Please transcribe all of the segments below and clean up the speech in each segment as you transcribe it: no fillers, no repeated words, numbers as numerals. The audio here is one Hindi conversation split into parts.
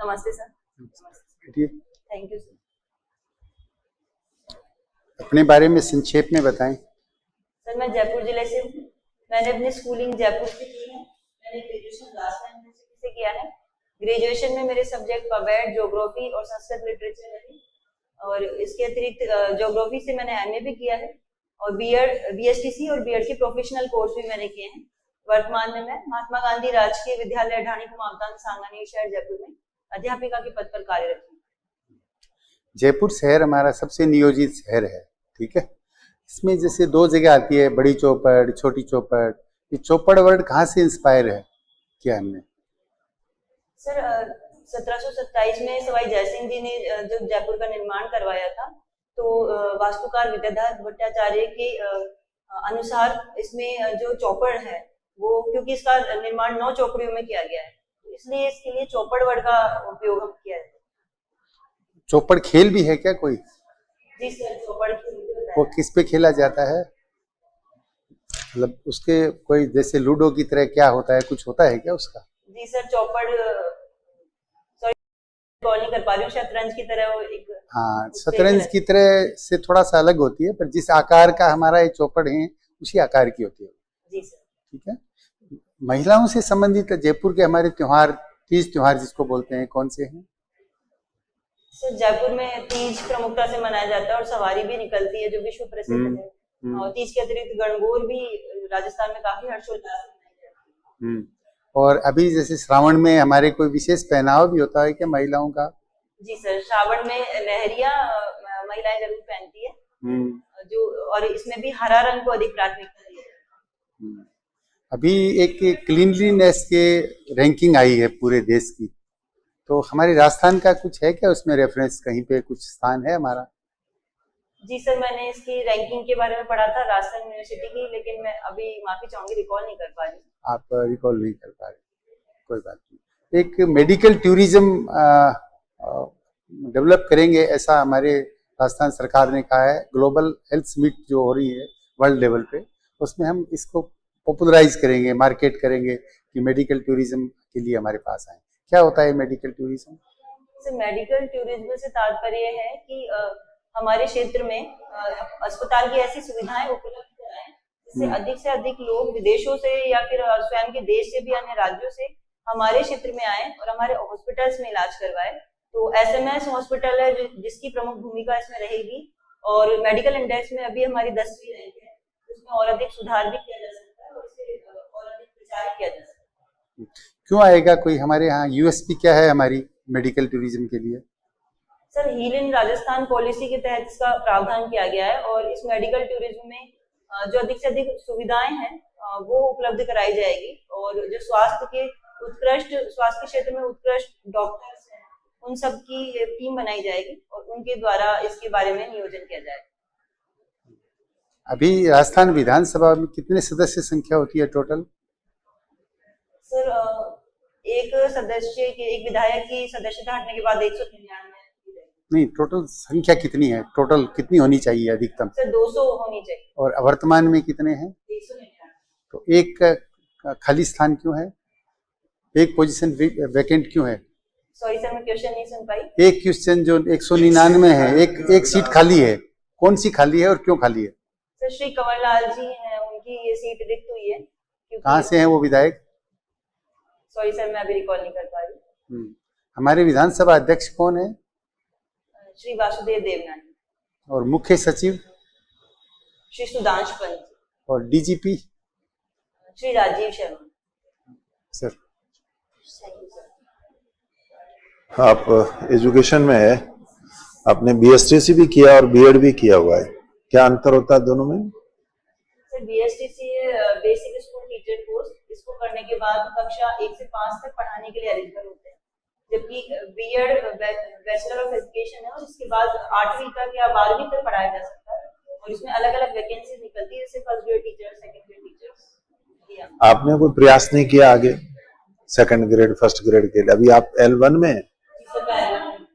नमस्ते सर। Thank you sir. अपने बारे में संक्षेप में बताएं। सर मैं जयपुर जिले से हूँ। मैंने अपनी स्कूलिंग जयपुर से की है। मैंने ग्रेजुएशन राजस्थान यूनिवर्सिटी से किया है। ग्रेजुएशन में मेरे सब्जेक्ट पवेड, ज्योग्राफी और संस्कृत लिटरेचर है। और इसके अतिरिक्त ज्योग्राफी से मैंने एमए भी किया है और बीएड, बीएसटीसी और बीएड के प्रोफेशनल कोर्स भी मैंने किए हैं। वर्तमान में मैं महात्मा गांधी राजकीय विद्यालय ढाणी कुमावतान सांगानेर शहर जयपुर में अध्यापिका के पद पर कार्यरत हूँ। जयपुर शहर हमारा सबसे नियोजित शहर है, ठीक है। इसमें जैसे दो जगह आती है, बड़ी चौपड़, छोटी चौपड़। ये चौपड़ वर्ड कहाँ से इंस्पायर है क्या हमने? सर 1727 में सवाई जयसिंह जी ने जब जयपुर का निर्माण करवाया था तो वास्तुकार विद्याधर भट्टाचार्य के अनुसार इसमें जो चौपड़ है वो, क्योंकि इसका निर्माण 9 चौपड़ियों में किया गया है, तो इसलिए इसके लिए चौपड़ वर्ड का उपयोग हम किया है। चौपड़ खेल भी है क्या कोई? जी सर, चौपड़ खेल वो किस पे खेला जाता है? मतलब उसके कोई जैसे लूडो की तरह क्या होता है, कुछ होता है क्या उसका? जी सर, चौपड़ कॉल नहीं कर पा रही हूँ, शतरंज की तरह एक, हाँ, शतरंज की तरह से थोड़ा सा अलग होती है, पर जिस आकार का हमारा ये चौपड़ है उसी आकार की होती है। जी सर। ठीक है। महिलाओं से संबंधित जयपुर के हमारे त्योहार, तीज त्योहार जिसको बोलते हैं, कौन से हैं? सर जयपुर में तीज प्रमुखता से मनाया जाता है और सवारी भी निकलती है जो विश्व प्रसिद्ध है। और तीज के अतिरिक्त गणगौर भी राजस्थान में काफी हर्षोल्लास से मनाई जाती है। और अभी जैसे श्रावण में हमारे कोई विशेष पहनावा भी होता है क्या महिलाओं का? जी सर, श्रावण में लहरिया महिलाएं जरूर पहनती है, जो, और इसमें भी हरा रंग को अधिक प्राथमिकता दी जाती है। अभी एक क्लीनलीनेस के रैंकिंग आई है पूरे देश की, तो हमारे राजस्थान का कुछ है क्या उसमें रेफरेंस, कहीं पे कुछ स्थान है हमारा? जी सर, मैंने इसकी रैंकिंग के बारे में पढ़ा था राजस्थान यूनिवर्सिटी की, लेकिन मैं अभी माफी चाहूंगी, रिकॉल नहीं कर पा रही। आप रिकॉल नहीं कर पा रहे, कोई बात नहीं। एक मेडिकल टूरिज्म डेवलप करेंगे ऐसा हमारे राजस्थान सरकार ने कहा है। ग्लोबल हेल्थ समिट जो हो रही है वर्ल्ड लेवल पे, उसमें हम इसको पॉपुलराइज करेंगे, मार्केट करेंगे कि मेडिकल टूरिज्म के लिए हमारे पास आए। क्या होता है medical tourism? Sir medical tourism से तात्पर्य है कि हमारे क्षेत्र में अस्पताल की ऐसी सुविधाएं उपलब्ध कराएं जिससे अधिक से अधिक लोग विदेशों से या फिर स्वयं के देश से भी, अन्य राज्यों से हमारे क्षेत्र में आए और हमारे हॉस्पिटल्स में इलाज करवाए। तो एसएमएस हॉस्पिटल है जिसकी प्रमुख भूमिका इसमें रहेगी, और मेडिकल इंडेक्स में अभी हमारी 10वीं रैंक है, उसमें और अधिक सुधार भी किया जा सकता है और इसे और अधिक प्रचार किया जा सकता है। क्यों आएगा कोई हमारे यहाँ? यूएसपी क्या है हमारी मेडिकल टूरिज्म के लिए? Sir heal in Rajasthan policy के तहत इसका प्रावधान किया गया है और इस मेडिकल टूरिज्म में जो अधिक से अधिक सुविधाएं हैं वो उपलब्ध कराई जाएगी, और जो स्वास्थ्य के क्षेत्र में उत्कृष्ट डॉक्टर्स हैं उन सब की टीम बनाई जाएगी और उनके द्वारा इसके बारे में नियोजन किया जाएगा। अभी राजस्थान विधानसभा में कितने सदस्य संख्या होती है टोटल? सर एक विधायक की सदस्यता हटने के बाद 193 नहीं, टोटल संख्या कितनी है? टोटल कितनी होनी चाहिए अधिकतम? सर 200 होनी चाहिए। और वर्तमान में कितने हैं? 199। तो एक खाली स्थान क्यों है? एक पोजीशन वैकेंट क्यों है? सॉरी सर, मैं क्वेश्चन नहीं सुन पाई। एक क्वेश्चन जो 199 है, एक सीट खाली है, कौन सी खाली है और क्यों खाली है? सर श्री कंवरलाल जी हैं, उनकी ये सीट रिक्त हुई है। कहाँ से हैं वो विधायक? सॉरी सर, मैं अभी रिकॉल नहीं कर पा रही। हमारे विधानसभा अध्यक्ष कौन है? श्री वासुदेव देवनानी। और मुख्य सचिव? श्री सुधांश पंत। और डीजीपी? श्री राजीव शर्मा। सर आप एजुकेशन में है, आपने बीएसटीसी भी किया और बीएड भी किया हुआ है, क्या अंतर होता है दोनों में? Sir BSTC basic school teacher course, इसको करने के बाद कक्षा 1 से 5 तक पढ़ाने के लिए एलिजिबल होते हैं, जबकि बीएड बैचलर ऑफ एजुकेशन है और इसके बाद 8वीं तक या 12वीं तक पढ़ाया जा सकता है, और इसमें अलग अलग वैकेंसी निकलती है, जैसे first grade teacher, second grade teacher. आपने कोई प्रयास नहीं किया आगे सेकंड ग्रेड फर्स्ट ग्रेड के लिए? अभी आप L1 में,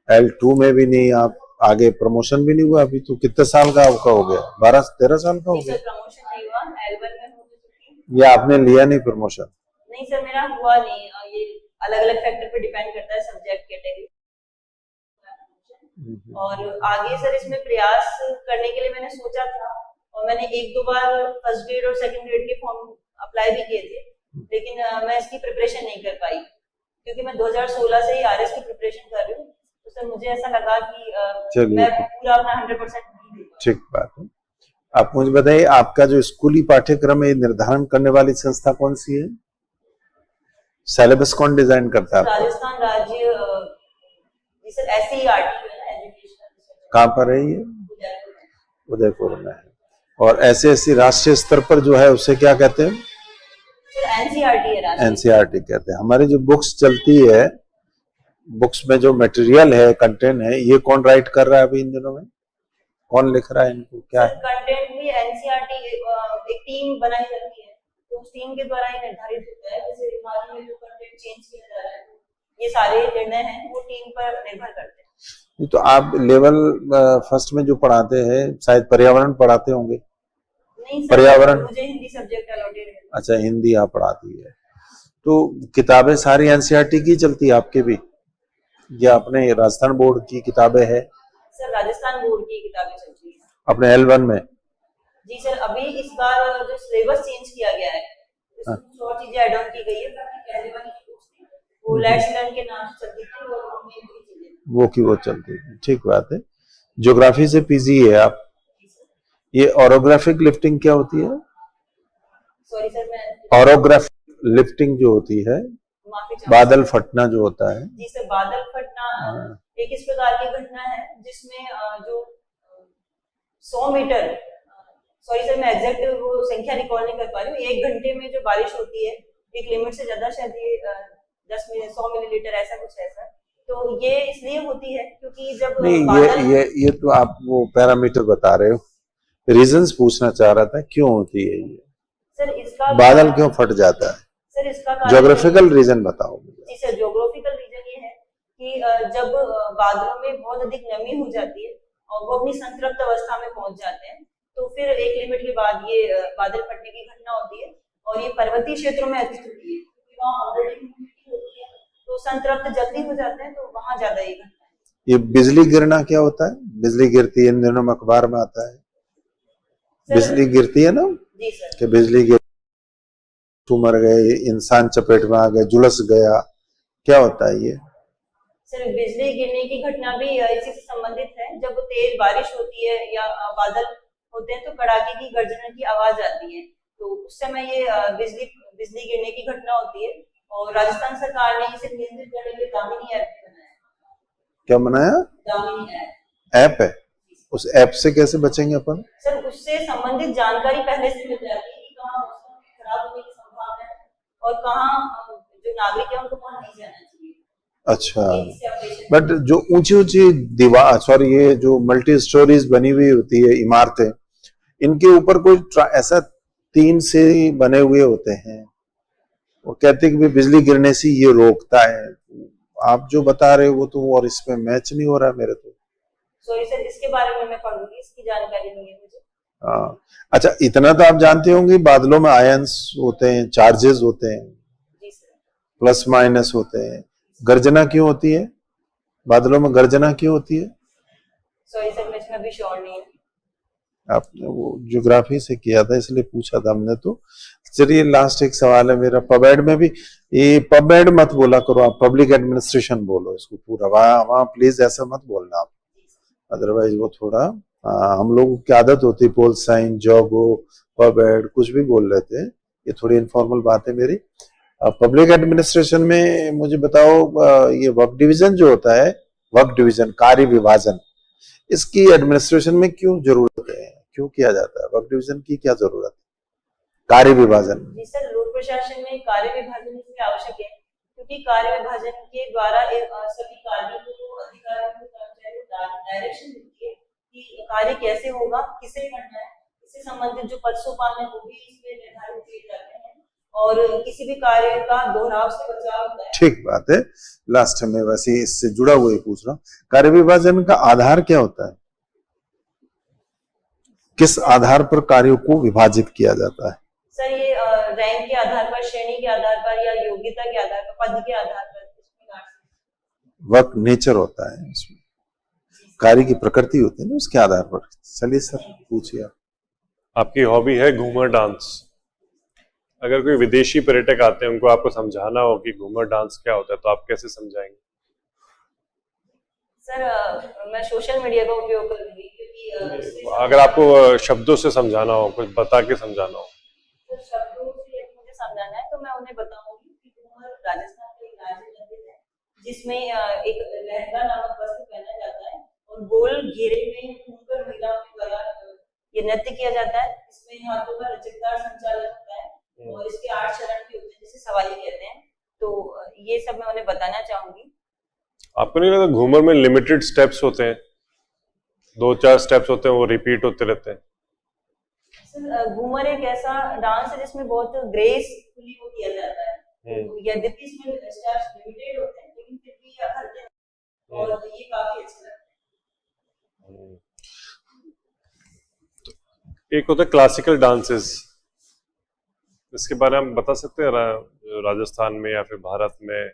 L2 में भी नहीं, आप आगे प्रमोशन भी नहीं हुआ अभी, तो कितने साल का आपका हो गया? 12-13 साल का हो गया? प्रमोशन नहीं हुआ, L1 में हो चुकी। या आपने लिया नहीं प्रमोशन? नहीं सर, मेरा हुआ नहीं, ये अलग अलग फैक्टर पे डिपेंड करता है, सब्जेक्ट कैटेगरी। और आगे सर इसमें प्रयास करने के लिए मैंने सोचा था, और मैंने 1-2 बार फर्स्ट ग्रेड और सेकंड ग्रेड के फॉर्म अप्लाई भी किए थे, लेकिन मैं इसकी प्रिपरेशन नहीं कर पाई, क्योंकि मैं 2016 से ही आरएस की प्रिपरेशन कर रही हूँ। तो सर मुझे ऐसा लगा कि मैं पूरा अपना 100% नहीं दे पाई। ठीक बात है। आप मुझे बताइए, आपका जो स्कूली पाठ्यक्रम है निर्धारण करने वाली संस्था कौन सी है? सिलेबस कौन डिजाइन करता है? राजस्थान राज्य सर SCERT कहाँ पर है ये? उदयपुर में है। और ऐसे राष्ट्रीय स्तर पर जो है उसे क्या कहते हैं? NCERT कहते हैं। हमारी जो बुक्स चलती है, बुक्स में जो मटेरियल है, कंटेंट है, ये कौन राइट कर रहा है अभी इन दिनों में? कौन लिख रहा है इनको? क्या है कंटेंट भी? NCERT एक टीम बनाई जाती है, तो उस टीम के द्वारा ही निर्धारित होता है। जैसे हाल में जो कंटेंट चेंज किया जा रहा है, ये सारे निर्णय हैं वो टीम पर निर्भर करते हैं। तो आप लेवल फर्स्ट में जो पढ़ाते हैं, शायद पर्यावरण पढ़ाते होंगे? नहीं सर, पर्यावरण मुझे हिंदी सब्जेक्ट अलॉटेड है। अच्छा, हिंदी आप पढ़ाती है। तो किताबें सारी NCERT की चलती है आपके भी, या अपने राजस्थान बोर्ड की किताबें है? सर राजस्थान बोर्ड की किताबें चलती है अपने L1 में। जी सर, अभी इस बार जो सिलेबस चेंज किया गया है, इसमें कुछ और चीजें ऐड ऑन की गई है, ताकि पहले वाली जो बुक्स थी वो लेट्स लर्न के नाम से चलती थी, और वो की वो चलती थी। ठीक बात है। ज्योग्राफी से PG है आप। ये ऑरोग्राफिक लिफ्टिंग क्या होती है? सॉरी सर, मैं ऑरोग्राफिक लिफ्टिंग जो होती है, बादल फटना जो होता है। जी सर, बादल फटना एक इस प्रकार की घटना है जिसमें जो 100 मीटर, सॉरी सर मैं एग्जैक्ट वो संख्या रिकॉल नहीं कर पा रही हूँ, 1 घंटे में जो बारिश होती है, एक लिमिट से ज्यादा, शायद ये 100 मिलीलीटर ऐसा कुछ है सर। तो ये इसलिए होती है क्योंकि जब नहीं, ये तो आप वो पैरामीटर बता रहे हो, रीजंस पूछना चाह रहा था, क्यों होती है ये सर? इसका बादल क्यों फट जाता है? सर इसका ज्योग्राफिकल रीजन बताओ मुझे। जी सर, ज्योग्राफिकल रीजन ये है कि जब बादलों में बहुत अधिक नमी हो जाती है और वो अपनी संतृप्त अवस्था में पहुंच जाते हैं, तो फिर एक लिमिट के बाद ये बादल फटने की घटना होती है, और ये पर्वतीय क्षेत्रों में अधिक होती है, क्योंकि वहाँ ऑलरेडी ह्यूमिडिटी होती है, तो संतृप्त जल्दी हो जाते हैं, तो वहाँ ज्यादा ये घटना है। ये बिजली गिरना क्या होता है? बिजली गिरती है, इन दिनों में अखबार में आता है, बिजली गिरती है ना, जी सर, कि बिजली गिर मर गए, इंसान चपेट में आ गए, झुलस गया, क्या होता है ये? सर बिजली गिरने की घटना भी इसी से संबंधित है। जब तेज बारिश होती है या बादल होते हैं, तो कड़ाके की गर्जन की आवाज आती है, तो उस समय ये बिजली गिरने की घटना होती है। और राजस्थान सरकार ने इसे नियंत्रित करने के लिए दामिनी ऐप बनाया। क्या बनाया? दामिनी ऐप है। उस ऐप से कैसे बचेंगे अपन? सर उससे संबंधित जानकारी पहले से मिल जाती है कि कहाँ मौसम खराब होने की संभावना है और कहाँ जो नागरिक है उनको कहाँ नहीं जाना चाहिए। अच्छा, बट जो ऊंची ऊंची दीवार, सॉरी, ये जो मल्टी स्टोरीज बनी हुई होती है इमारतें, इनके ऊपर कोई ऐसा टीन से बने हुए होते हैं, वो कहते हैं कि बिजली गिरने से ये रोकता है। आप जो बता रहे हो वो तो, और इसमें मैच नहीं हो रहा मेरे तो। सॉरी सर, इसके बारे में मैं पढ़ूंगी, इसकी जानकारी नहीं है मुझे। हाँ, अच्छा, इतना तो आप जानते होंगे, बादलों में आयंस होते हैं, चार्जेस होते हैं, जी सर, प्लस माइनस होते हैं। गर्जना क्यों होती है? बादलों में गर्जना क्यों होती है? सॉरी सर, मैं इसमें अभी श्योर नहीं हूँ। आपने वो ज्योग्राफी से किया था इसलिए पूछा था हमने। तो चलिए, लास्ट एक सवाल है मेरा। पबएड में भी, ये पबएड मत बोला करो आप, पब्लिक एडमिनिस्ट्रेशन बोलो इसको पूरा। वहाँ प्लीज ऐसा मत बोलना आप, अदरवाइज वो थोड़ा हम लोगों की आदत होती है पोल साइन, जॉगो, पबएड कुछ भी बोल रहे थे, ये थोड़ी इनफॉर्मल बात है मेरी। पब्लिक एडमिनिस्ट्रेशन में मुझे बताओ, ये वर्क डिवीजन जो होता है, वर्क डिवीजन, कार्य विभाजन, इसकी एडमिनिस्ट्रेशन में क्यों जरूरत है? क्यों किया जाता है? वर्क डिवीजन की क्या जरूरत है? कार्य विभाजन? जी सर, लोक प्रशासन में कार्य विभाजन इसलिए आवश्यक है क्योंकि कार्य विभाजन के द्वारा सभी कार्यों को, अधिकारियों को, कर्मचारियों को डायरेक्शन मिलती है कि कार्य कैसे होगा, किसे करना है। इससे संबंधित जो पद सोपान है वो भी इसमें निर्धारित किए जाते हैं और किसी भी कार्य का दोहराव से बचाव होता है। ठीक बात है। लास्ट में वैसे इससे जुड़ा हुआ ही पूछ रहा हूँ, कार्य विभाजन का आधार क्या होता है? किस आधार पर कार्यों को विभाजित किया जाता है? सर ये रैंक के आधार पर, श्रेणी के आधार पर या योग्यता के आधार पर, पद के आधार पर वर्क नेचर होता है, उसमें कार्य की प्रकृति होती है ना, उसके आधार पर। चलिए सर, पूछिए आप। आपकी हॉबी है घूमर डांस। अगर कोई विदेशी पर्यटक आते हैं, उनको आपको समझाना हो कि घूमर डांस क्या होता है, तो आप कैसे समझाएंगे? सर मैं सोशल मीडिया का उपयोग करूंगी, क्योंकि अगर आपको शब्दों से समझाना हो, कुछ बता के समझाना हो। तो शब्दों से मुझे समझाना है तो मैं उन्हें बताऊंगी कि घूमर राजस्थान का एक राज्य नृत्य है, जिसमें एक लहंगा नामक वस्त्र पहना जाता है और गोल घेरे में घूमकर महिलाओं के द्वारा ये नृत्य किया जाता है। इसमें हाथों का लचकदार संचालन होता है और इसके 8 चरण भी होते हैं, जिसे सवाली कहते हैं। तो ये सब मैं उन्हें बताना चाहूंगी। आपको नहीं लगता घूमर में लिमिटेड स्टेप्स होते हैं, 2-4 स्टेप्स होते हैं, वो रिपीट होते रहते हैं? सर घूमर एक ऐसा डांस है जिसमें बहुत ग्रेसफुली वो किया जाता है। तो यद्यपि इसमें स्टेप्स लिमिटेड होते हैं, लेकिन फिर भी ये करते हैं और ये काफी अच्छा लगता है। एक होता है क्लासिकल डांसेस, इसके बारे में बता सकते हैं? राजस्थान में या फिर भारत में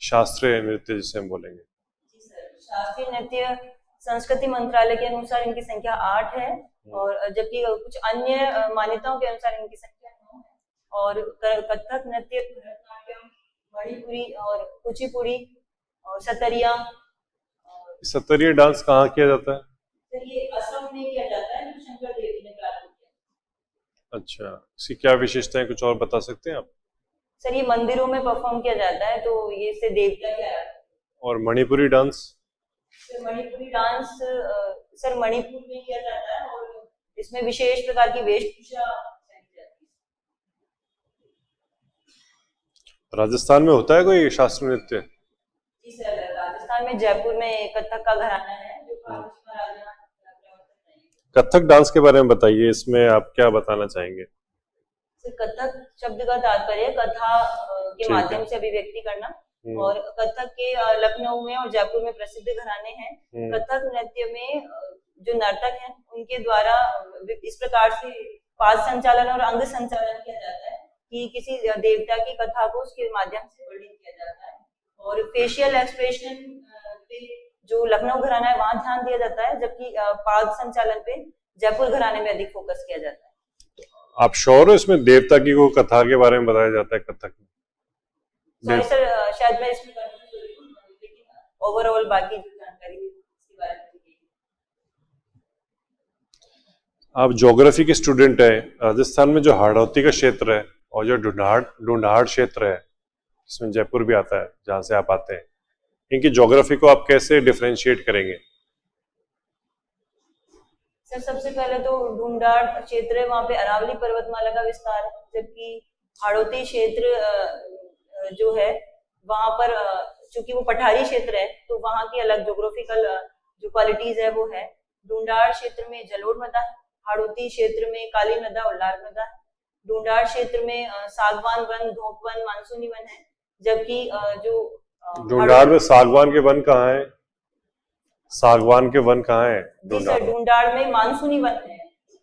शास्त्रीय नृत्य जिसे हम बोलेंगे। जी सर, शास्त्रीय नृत्य संस्कृति मंत्रालय के अनुसार इनकी संख्या 8 है और जबकि कुछ अन्य मान्यताओं के अनुसार इनकी संख्या 9 है। और कथक नृत्य, भरतनाट्यम, मणिपुरी और कुचिपुड़ी और सतरिया। सतरिया डांस कहाँ किया जाता है? सर ये असम में किया जाता है, जो शंकर देव जी ने प्रारंभ किया। अच्छा, इसकी क्या विशेषताएं कुछ और बता सकते हैं आप? सर ये मंदिरों में परफॉर्म किया जाता है, तो ये से देवता क्या है। और Manipuri dance? Sir Manipuri dance sir Manipur में किया जाता है और इसमें विशेष प्रकार की वेशभूषा पहनी जाती है। राजस्थान में होता है कोई शास्त्रीय नृत्य? जी सर, राजस्थान में जयपुर में कथक का घराना है, जो महाराजा कथक डांस के बारे में बताइए, इसमें आप क्या बताना चाहेंगे? कथक शब्द का तात्पर्य कथा के माध्यम से अभिव्यक्ति करना और कथक के लखनऊ में और जयपुर में प्रसिद्ध घराने हैं। कथक नृत्य में जो नर्तक हैं उनके द्वारा इस प्रकार से पाद संचालन और अंग संचालन किया जाता है कि किसी देवता की कथा को उसके माध्यम से वर्णित किया जाता है। और फेशियल एक्सप्रेशन पे जो लखनऊ घराना है वहां ध्यान दिया जाता है, जबकि पाद संचालन पे जयपुर घराने में अधिक फोकस किया जाता है। आप श्योर हो इसमें देवता की को कथा के बारे में बताया जाता है कथक में? सॉरी सर, शायद मैं इसमें कंफ्यूज हो रही हूँ, लेकिन ओवरऑल बाकी जो जानकारी है इसके बारे में। आप ज्योग्राफी के स्टूडेंट हैं। राजस्थान में जो हाड़ौती का क्षेत्र है और जो ढूंढाड़ क्षेत्र है, इसमें जयपुर भी आता है जहां से आप आते हैं, इनकी ज्योग्राफी को आप कैसे डिफरेंशिएट करेंगे? सर सबसे पहले तो ढूंढाड़ क्षेत्र है, वहाँ पे अरावली पर्वतमाला का विस्तार है, जबकि हाड़ौती क्षेत्र जो है वहाँ पर चूंकि वो पठारी क्षेत्र है तो वहाँ की अलग ज्योग्राफिकल जो क्वालिटीज है वो है। ढूंढाड़ क्षेत्र में जलोढ़ मृदा है, हाड़ौती क्षेत्र में काली मृदा और लाल मृदा है। ढूंढाड़ क्षेत्र में सागवान वन, धोप वन, मानसूनी वन है, जबकि जो ढूंढाड़ में सागवान के वन कहाँ है? सागवान के वन कहाँ है? ढूंढाड़ में मानसूनी वन है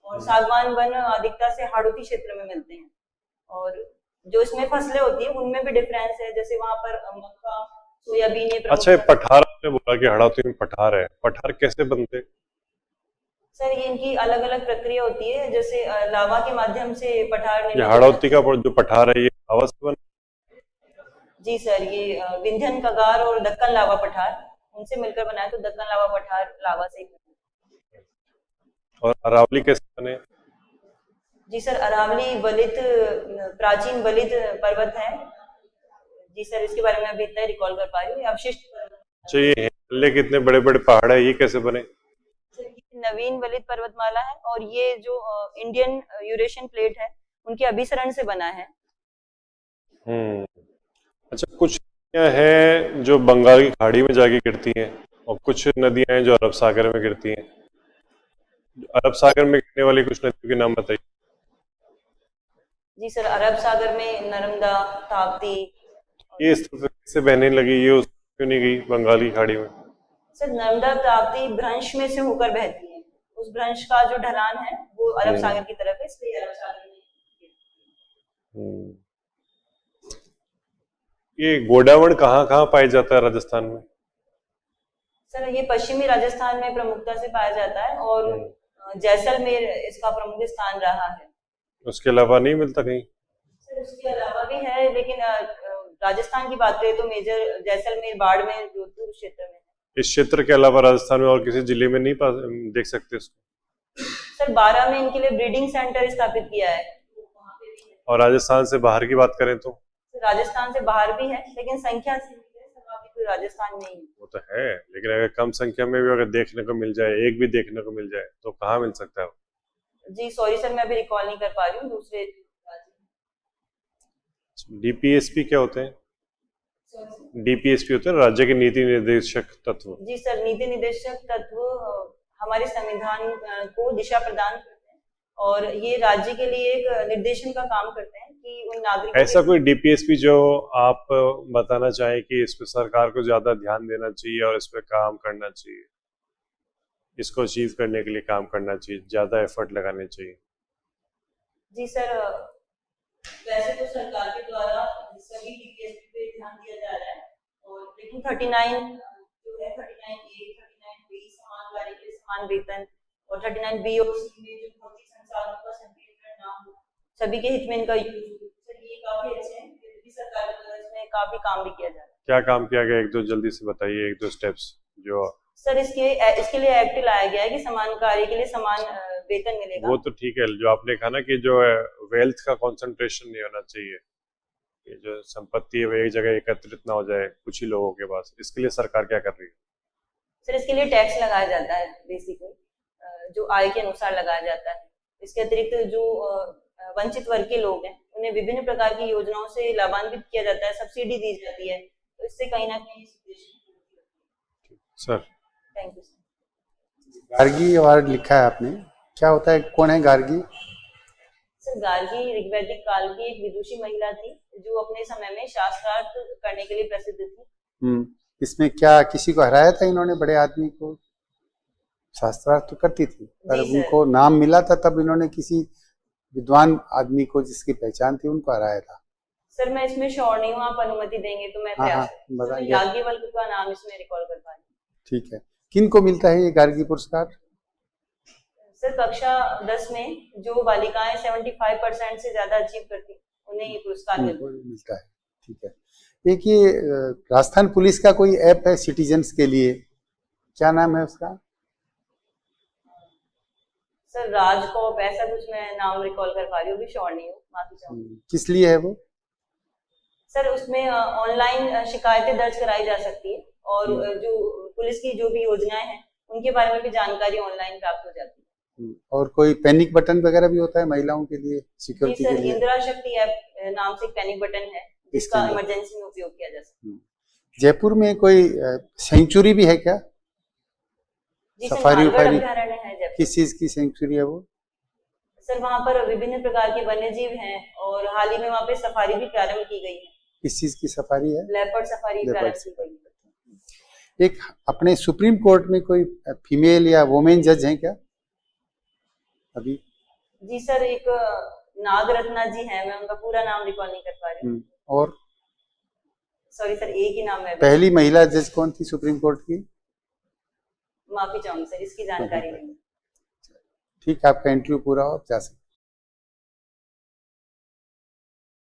और सागवान वन अधिकता से हाड़ौती क्षेत्र में मिलते हैं। और जो इसमें फसलें होती है उनमें भी डिफरेंस है, जैसे वहाँ पर मक्का, सोयाबीन। अच्छा, पठार आपने बोला कि हाड़ौती में पठार है, पठार कैसे बनते? सर ये इनकी अलग अलग प्रक्रिया होती है, जैसे लावा के माध्यम से पठार। ये हाड़ौती का जो पठार है ये लावा से बना? जी सर, ये विंध्यन कगार और दक्कन लावा पठार उनसे मिलकर बना है, तो दक्कन लावा पठार लावा से। और अरावली कैसे बने? जी सर, अरावली वलित प्राचीन वलित पर्वत है। जी सर, इसके बारे में अभी इतना रिकॉल कर पा रही हूँ। अवशिष्ट अच्छा, ये हिमालय के इतने बड़े बड़े पहाड़ है, ये कैसे बने? नवीन वलित पर्वतमाला है और ये जो इंडियन यूरेशियन प्लेट है उनके अभिसरण से बना है। अच्छा, कुछ नदियां हैं जो बंगाल की खाड़ी में जाके गिरती हैं और कुछ नदियां हैं जो अरब सागर में गिरती हैं। अरब सागर में गिरने वाली कुछ नदियों के नाम बताइए। जी सर, अरब सागर में नर्मदा, ताप्ती। ये इस तरह से बहने लगी, ये उस क्यों नहीं गई बंगाली खाड़ी में? सर नर्मदा ताप्ती भ्रंश में से होकर बहती है, उस भ्रंश का जो ढलान है वो अरब सागर की तरफ है, इसलिए अरब सागर में। ये गोडावण कहाँ कहाँ पाया जाता है राजस्थान में? सर ये पश्चिमी राजस्थान में प्रमुखता से पाया जाता है और जैसलमेर इसका प्रमुख स्थान रहा है। उसके अलावा नहीं मिलता कहीं? सर उसके अलावा भी है, लेकिन राजस्थान की बात करें तो मेजर जैसलमेर, बाड़मेर, जोधपुर क्षेत्र में है। इस क्षेत्र के अलावा राजस्थान में और किसी जिले में नहीं देख सकते इसको? सर 12 में इनके लिए ब्रीडिंग सेंटर स्थापित किया है। और राजस्थान से बाहर की बात करें तो? राजस्थान से बाहर भी है, लेकिन संख्या से कोई राजस्थान में ही। वो तो है, लेकिन अगर कम संख्या में भी अगर देखने को मिल जाए, एक भी देखने को मिल जाए, तो कहाँ मिल सकता है? जी सॉरी सर, मैं अभी रिकॉल नहीं कर पा रही हूँ दूसरे। डीपीएसपी क्या होते हैं? डीपीएसपी होते हैं राज्य के नीति निर्देशक तत्व। जी सर, नीति निर्देशक तत्व हमारे संविधान को दिशा प्रदान करते हैं और ये राज्य के लिए एक निर्देशन का काम करते हैं कि उन नागरिकों ऐसा कोई डीपीएसपी जो आप बताना चाहें कि इस पे सरकार को ज्यादा ध्यान देना चाहिए और इस पे काम करना चाहिए, इसको अचीव करने के लिए काम करना चाहिए, ज्यादा एफर्ट लगाने चाहिए? जी सर, वैसे तो सरकार के द्वारा सभी डीपीएसपी पे ध्यान दिया जा रहा है, और लेकिन 39 जो है 39A, 39B समान कार्य के लिए समान वेतन और 39B और C में जो भौतिक संसाधनों का संकेंद्रण ना हो, सभी के हित में इनका यूज हो, सर ये काफी अच्छे हैं। यद्यपि सरकार के द्वारा इसमें काफी काम भी किया जा रहा है। क्या काम किया गया, एक दो जल्दी से बताइए, एक दो स्टेप्स जो। सर इसके लिए एक्ट लाया गया है कि समान कार्य के लिए समान वेतन मिलेगा। वो तो ठीक है, जो आपने कहा ना कि जो है वेल्थ का कंसंट्रेशन नहीं होना चाहिए, ये जो संपत्ति है वो एक जगह एकत्रित ना हो जाए कुछ ही लोगों के पास, इसके लिए सरकार क्या कर रही है? सर इसके लिए टैक्स लगाया जाता है, बेसिकली जो आय के अनुसार लगाया जाता है। इसके अतिरिक्त जो वंचित वर्ग के लोग हैं उन्हें विभिन्न प्रकार की योजनाओं से लाभान्वित किया जाता है, सब्सिडी दी जाती है, तो इससे कहीं ना कहीं sir. Thank you sir. Gargi award लिखा है आपने, क्या होता है, कौन है गार्गी? सर गार्गी ऋग्वैदिक काल की एक विदुषी महिला थी जो अपने समय में शास्त्रार्थ करने के लिए प्रसिद्ध थी। इसमें क्या किसी को हराया था इन्होंने, बड़े आदमी को? शास्त्रार्थ तो करती थी, पर उनको नाम मिला था तब इन्होंने किसी विद्वान आदमी को जिसकी पहचान थी उनको हराया था। सर मैं इसमें श्योर नहीं हूँ, आप अनुमति देंगे तो मैं प्रयास बताइए। याज्ञवल्क्य का नाम इसमें रिकॉल कर पा रही हूँ। ठीक है, किन को मिलता है ये गार्गी पुरस्कार? सर कक्षा 10 में जो बालिकाएं 75% से ज्यादा अचीव करती उन्हें ये पुरस्कार मिलता है। ठीक है, एक ये राजस्थान पुलिस का कोई ऐप है सिटीजन्स के लिए, क्या नाम है उसका? सर राजकॉप ऐसा कुछ, मैं नाम रिकॉल कर पा रही हूँ, भी श्योर नहीं हूँ, माफी चाहूंगी। किस लिए है वो? सर उसमें ऑनलाइन शिकायतें दर्ज कराई जा सकती है और जो पुलिस की जो भी योजनाएं हैं उनके बारे में भी जानकारी ऑनलाइन प्राप्त हो जाती है। और कोई पैनिक बटन वगैरह भी होता है महिलाओं के लिए, सिक्योरिटी के लिए? इंदिरा शक्ति ऐप नाम से एक पैनिक बटन है जिसका इमरजेंसी में उपयोग किया जा सकता है। जयपुर में कोई सेंचुरी भी है क्या? सफारी उफारी है, किस चीज की सेंचुरी है वो? सर वहाँ पर विभिन्न प्रकार के वन्य जीव हैं और हाल ही में वहाँ पे सफारी भी प्रारंभ की गई है। किस चीज की सफारी है? लेपर्ड सफारी प्रारंभ की गई है। एक अपने सुप्रीम कोर्ट में कोई फीमेल या वुमेन जज हैं क्या अभी? जी सर, एक नागरत्ना जी हैं, मैं उनका पूरा नाम रिकॉल नहीं कर पा रही हूँ। और सॉरी सर, एक ही नाम है। पहली महिला जज कौन थी सुप्रीम कोर्ट की? माफी चाहूंगी सर, इसकी जानकारी नहीं। ठीक है, आपका इंटरव्यू पूरा हो, आप जा सकते हैं।